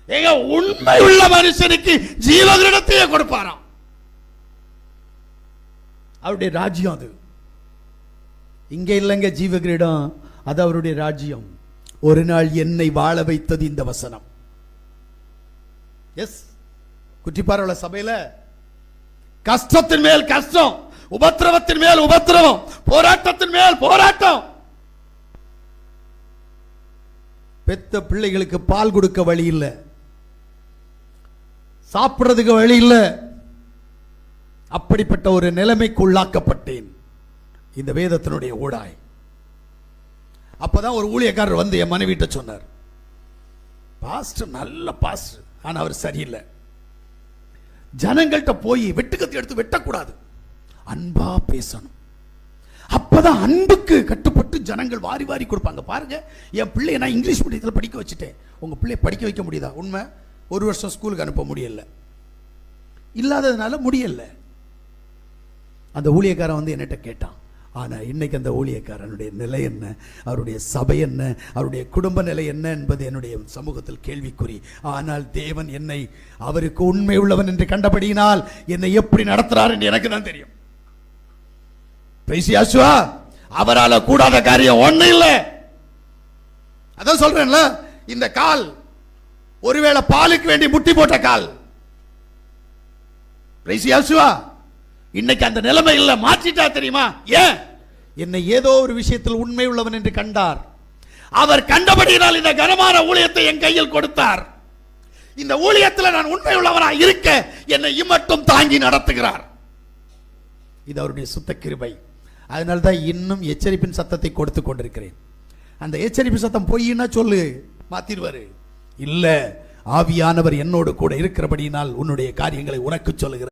எங்க உண்மை உள்ள மனுஷனுக்கு ஜீவகிரீடத்தையே கொடுப்பாராம். அவருடைய ராஜ்யம் அது. இங்க இல்லைங்க ஜீவகிரீடம், அது அவருடைய ராஜ்யம். ஒரு நாள் என்னை வாழ வைத்தது இந்த வசனம். எஸ், குட்டிப்பாறையுள்ள சபையில கஷ்டத்தின் மேல் கஷ்டம், உபத்திரவத்தின் மேல் உபத்திரவம், போராட்டத்தின் மேல் போராட்டம். பெத்த பிள்ளைகளுக்கு பால் கொடுக்க வழி இல்லை, சாப்பிடுறதுக்கு வழி இல்லை. அப்படிப்பட்ட ஒரு நிலைமைக்கு உள்ளாக்கப்பட்டேன் இந்த வேதத்தினுடைய ஊடாய். அப்பதான் ஒரு ஊழியக்காரர் வந்து என் மனைவிட்ட சொன்னார், பாஸ்டர் நல்ல பாஸ்டர், ஆனா அவர் சரியில்லை. ஜனங்கள்கிட்ட போய் வெட்டுக்கத்தி எடுத்து வெட்டக்கூடாது, அன்பா பேசணும். அப்பதான் அன்புக்கு கட்டுப்பட்டு ஜனங்கள் வாரி வாரி கொடுப்பாங்க. பாருங்க, என் பிள்ளைய நான் இங்கிலீஷ் மீடியத்தில் படிக்க வச்சுட்டேன். உங்க பிள்ளைய படிக்க வைக்க முடியுதா? உண்மை, ஒரு வருஷம் ஸ்கூலுக்கு அனுப்ப முடியல, இல்லாததுனால முடியல. அந்த ஊழியக்காரன் வந்து என்னட்ட கேட்டான். ஆனா இன்னைக்கு அந்த ஊழியக்காரனுடைய நிலை என்ன, அவருடைய சபை என்ன, அவருடைய குடும்ப நிலை என்ன என்பது என்னுடைய சமூகத்தில் கேள்விக்குறி. ஆனால் தேவன் என்னை அவருக்கு உண்மை உள்ளவன் என்று கண்டபடியினால் என்னை எப்படி நடத்துறார் என்று எனக்கு தான் தெரியும். அவரால கூடாத காரியம் ஒண்ணு இல்லை. அதான் சொல்றேன்ல, இந்த கால் ஒருவேளை பாலுக்கு வேண்டி முட்டி போட்ட கால். இன்னைக்கு அந்த நிலைமை இல்ல, மாற்றிட்டா தெரியுமா? ஏன்? என்னை ஏதோ ஒரு விஷயத்தில் உண்மை உள்ளவன் என்று கண்டார். அவர் கண்டபடியினால் இந்த கனமான ஊழியத்தை என் கையில் கொடுத்தார். இந்த ஊழியத்தில் நான் உண்மை உள்ளவனாக இருக்க என்னை இம்மட்டும் தாங்கி நடத்துகிறார். இது அவருடைய சுத்த கிருபை. அதனால்தான் இன்னும் எச்சரிப்பின் சத்தத்தை கொடுத்து கொண்டிருக்கிறேன். அந்த எச்சரிப்பு சத்தம் பொய்னா சொல்லு, மாத்திடுவாரு. இல்ல, ஆவியானவர் என்னோடு கூட இருக்கிறபடியினால் உன்னுடைய காரியங்களை உனக்கு சொல்லுகிறார்.